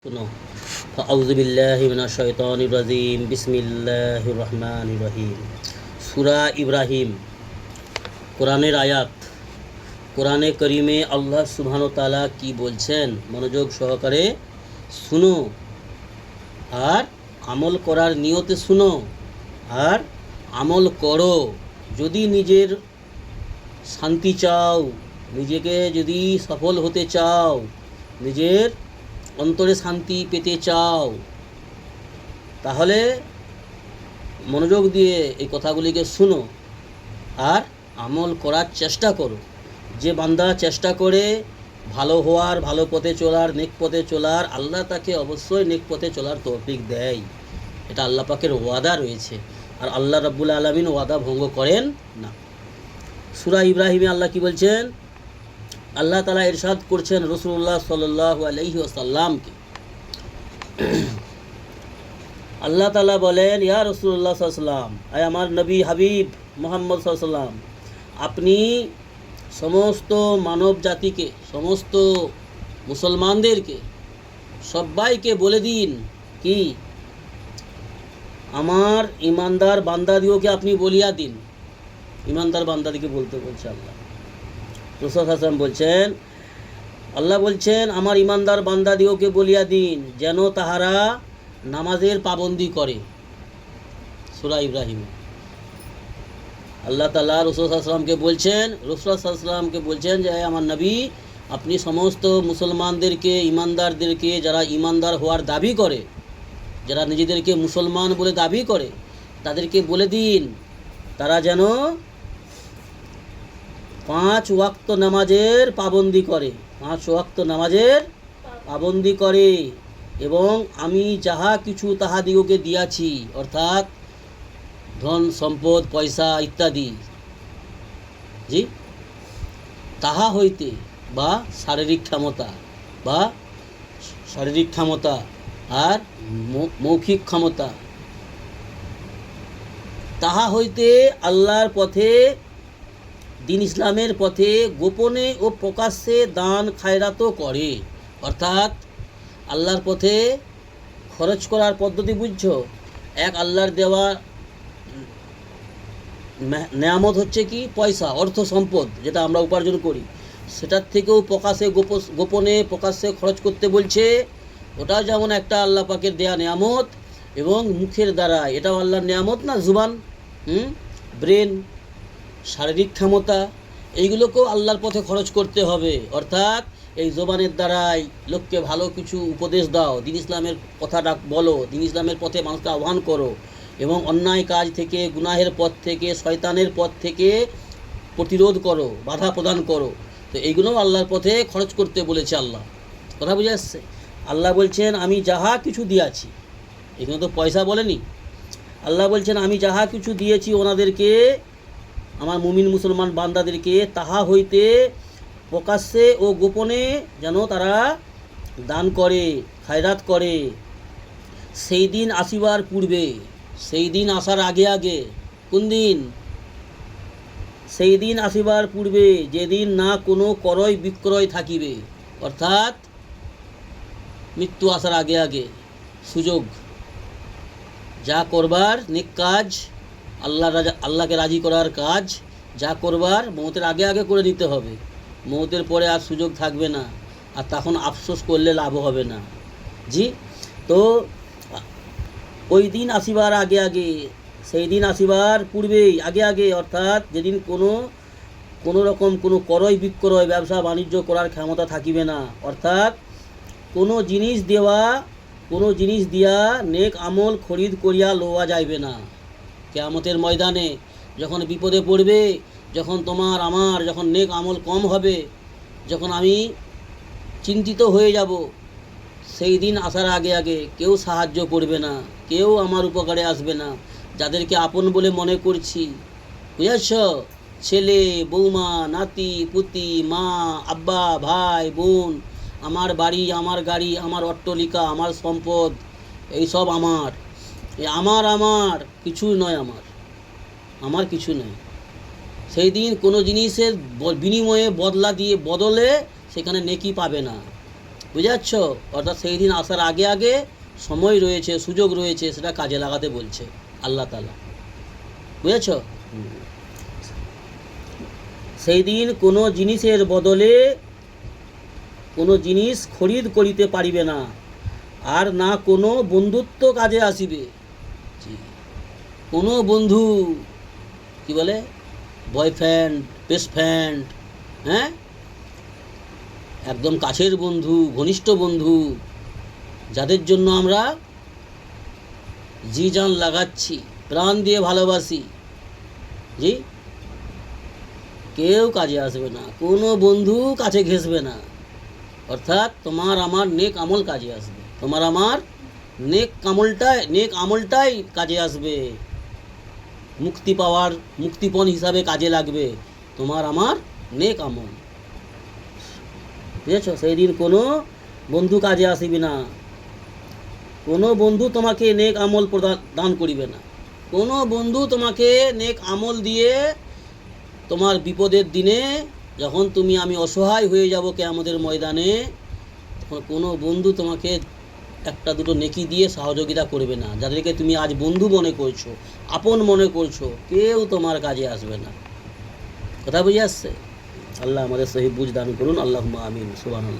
सुनो अऊज़ु बिल्लाहि मिनश शैतानिर रजीम बिस्मिल्लाहिर रहमानिर रहीम सूरा इब्राहिम কোরআনের আয়াত। কোরআনে করিমে আল্লাহ সুবহানাহু ওয়া তাআলা কি বলছেন মনোযোগ সহকারে শুনো আর আমল করার নিয়তে শুনো আর আমল করো। যদি নিজের শান্তি চাও, নিজেকে যদি সফল হতে চাও, নিজের অন্তরে শান্তি পেতে চাও, তাহলে মনোযোগ দিয়ে এই কথাগুলিকে শুনো আর আমল করার চেষ্টা করো। যে বান্দা চেষ্টা করে ভালো হওয়ার, ভালো পথে চলার, নেক পথে চলার, আল্লাহ তাকে অবশ্যই নেক পথে চলার তৌফিক দেয়। এটা আল্লাহ পাকের ওয়াদা রয়েছে আর আল্লাহ রাব্বুল আলামিন ওয়াদা ভঙ্গ করেন না। সূরা ইব্রাহিমে আল্লাহ কি বলছেন? আল্লাহ তাআলা ইরশাদ করছেন রাসূলুল্লাহ সাল্লাল্লাহু আলাইহি ওয়াসাল্লামকে। আল্লাহ তাআলা বলেন, ইয়া রাসূলুল্লাহ সাল্লাল্লাহু আলাইহি ওয়াসাল্লাম, আয় আমার নবী হাবিব মুহাম্মদ সাল্লাল্লাহু আলাইহি ওয়াসাল্লাম, আপনি সমস্ত মানব জাতিকে, সমস্ত মুসলমানদেরকে, সবাইকে বলে দিন কি, আমার ইমানদার বান্দাদিওকে আপনি বলিয়া দিন। ইমানদার বান্দাদিকে বলতে বলছে আল্লাহ। রাসূল সাল্লাল্লাহু আলাইহি ওয়াসাল্লাম বলছেন, আল্লাহ বলছেন আমার ইমানদার বান্দাদিওকে বলিয়া দিন যেন তাহারা নামাজের পাবন্দি করে। সূরা ইব্রাহিম আল্লাহ তাআলা রাসূল সাল্লাল্লাহু আলাইহি ওয়াসাল্লামকে বলছেন, রাসূল সাল্লাল্লাহু আলাইহি ওয়াসাল্লামকে বলছেন যে আমার নবী, আপনি সমস্ত মুসলমানদেরকে, ইমানদারদেরকে, যারা ইমানদার হওয়ার দাবি করে, যারা নিজেদেরকে মুসলমান বলে দাবি করে, তাদেরকে বলে দিন তারা যেন 5 ওয়াক্ত নামাজের পাবন্দি করে, 5 ওয়াক্ত নামাজের পাবন্দি করে। এবং আমি যাহা কিছু তাহাদিগকে দিয়াছি, অর্থাৎ ধন সম্পদ পয়সা ইত্যাদি, জি, তাহা হইতে বা শারীরিক ক্ষমতা আর মৌখিক ক্ষমতা, তাহা হইতে আল্লাহর পথে, দিন ইসলামের পথে গোপনে ও প্রকাশ্যে দান খায়রাতও করে। অর্থাৎ আল্লাহর পথে খরচ করার পদ্ধতি বুঝছো? এক আল্লাহর দেওয়া নেয়ামত হচ্ছে কি? পয়সা, অর্থ সম্পদ, যেটা আমরা উপার্জন করি, সেটার থেকেও প্রকাশ্যে গোপনে প্রকাশ্যে খরচ করতে বলছে। ওটাও যেমন একটা আল্লাহ পাকের দেয়া নেয়ামত। এবং মুখের দ্বারা, এটাও আল্লাহর নেয়ামত না? জুবান, ব্রেন, শারীরিক ক্ষমতা, এইগুলোকেও আল্লাহর পথে খরচ করতে হবে। অর্থাৎ এই জবানের দ্বারাই লোককে ভালো কিছু উপদেশ দাও, দিন ইসলামের কথাটা বলো, দিন ইসলামের পথে মানুষকে আহ্বান করো এবং অন্যায় কাজ থেকে, গুনাহের পথ থেকে, শয়তানের পথ থেকে প্রতিরোধ করো, বাধা প্রদান করো। তো এইগুলোও আল্লাহর পথে খরচ করতে বলেছে আল্লাহ। কথা বুঝে আসছে? আল্লাহ বলছেন আমি যাহা কিছু দিয়াছি, এখানে তো পয়সা বলেনি। আল্লাহ বলছেন আমি যাহা কিছু দিয়েছি ওনাদেরকে, আমার মুমিন মুসলমান বান্দাদেরকে, তাহা হইতে প্রকাশ্যে ও গোপনে যেন তারা দান করে, খায়রাত করে। সেই দিন আসিবার পূর্বে, সেই দিন আসার আগে আগে, কোন দিন? সেই দিন আসিবার পূর্বে, যেদিন না কোনো ক্রয় বিক্রয় থাকিবে। অর্থাৎ মৃত্যু আসার আগে আগে সুযোগ, যা করবার নেক কাজ, আল্লাহকে রাজি করার কাজ, যা করবার মওতের আগে আগে করে নিতে হবে। মওতের পরে আর সুযোগ থাকবে না, আর তখন আফসোস করলে লাভ হবে না। জি, তো ওই দিন আসিবার আগে আগে, সেই দিন আসিবার পূর্বেই, আগে আগে, অর্থাৎ যেদিন কোনো রকম কোনো ক্রয় বিক্রয়, ব্যবসা বাণিজ্য করার ক্ষমতা থাকিবে না। অর্থাৎ কোনো জিনিস দিয়া নেক আমল খরিদ করিয়া লওয়া যাইবে না। কিয়ামতের ময়দানে যখন বিপদে পড়বে, যখন তোমার আমার যখন নেক আমল কম হবে, যখন আমি চিন্তিত হয়ে যাব, সেই দিন আসার আগে আগে কেউ সাহায্য করবে না, কেউ আমার উপকারে আসবে না। যাদেরকে আপন বলে মনে করছি, বুঝেছ, ছেলে, বৌমা, নাতি, পুতি, মা, আব্বা, ভাই, বোন, আমার বাড়ি, আমার গাড়ি, আমার অট্টালিকা, আমার সম্পদ, এইসব আমার, আমার কিছুই নয়, আমার কিছু নয়। সেই দিন কোনো জিনিসের বিনিময়ে বদলে সেখানে নেকি পাবে না। বুঝে যাচ্ছ? অর্থাৎ সেই দিন আসার আগে আগে সময় রয়েছে, সুযোগ রয়েছে, সেটা কাজে লাগাতে বলছে আল্লাহ তাআলা। বুঝেছ? সেই দিন কোনো জিনিসের বদলে কোনো জিনিস খরিদ করিতে পারিবে না, আর না কোনো বন্ধুত্ব কাজে আসিবে। কোনো বন্ধু, কি বলে, বয়ফ্রেন্ড, বেস্ট ফ্রেন্ড, হ্যাঁ, একদম কাছের বন্ধু, ঘনিষ্ঠ বন্ধু, যাদের জন্য আমরা জি জান লাগাচ্ছি, প্রাণ দিয়ে ভালোবাসি, জি, কেউ কাজে আসবে না, কোনো বন্ধু কাছে ঘেঁষবে না। অর্থাৎ তোমার আমার নেক আমল কাজে আসবে, তোমার আমার নেক আমলটাই কাজে আসবে, মুক্তি পাওয়ার মুক্তিপণ হিসাবে কাজে লাগবে তোমার আমার নেক আমল। বুঝেছ? সেই দিন কোনো বন্ধু কাজে আসিবে না, কোনো বন্ধু তোমাকে নেক আমল দান করিবে না, কোনো বন্ধু তোমাকে নেক আমল দিয়ে তোমার বিপদের দিনে, যখন তুমি আমি অসহায় হয়ে যাব কিয়ামতের ময়দানে, তখন কোনো বন্ধু তোমাকে একটা দুটো নেকি দিয়ে সহযোগিতা করবে না। যাদেরকে তুমি আজ বন্ধু মনে করছো, আপন মনে করছো, কেউ তোমার কাজে আসবে না। কথা বুঝে আসছে? আল্লাহ আমাদের সহি বুঝ দান করুন। আল্লাহুম্মা আমিন। সুবহানাল্লাহ।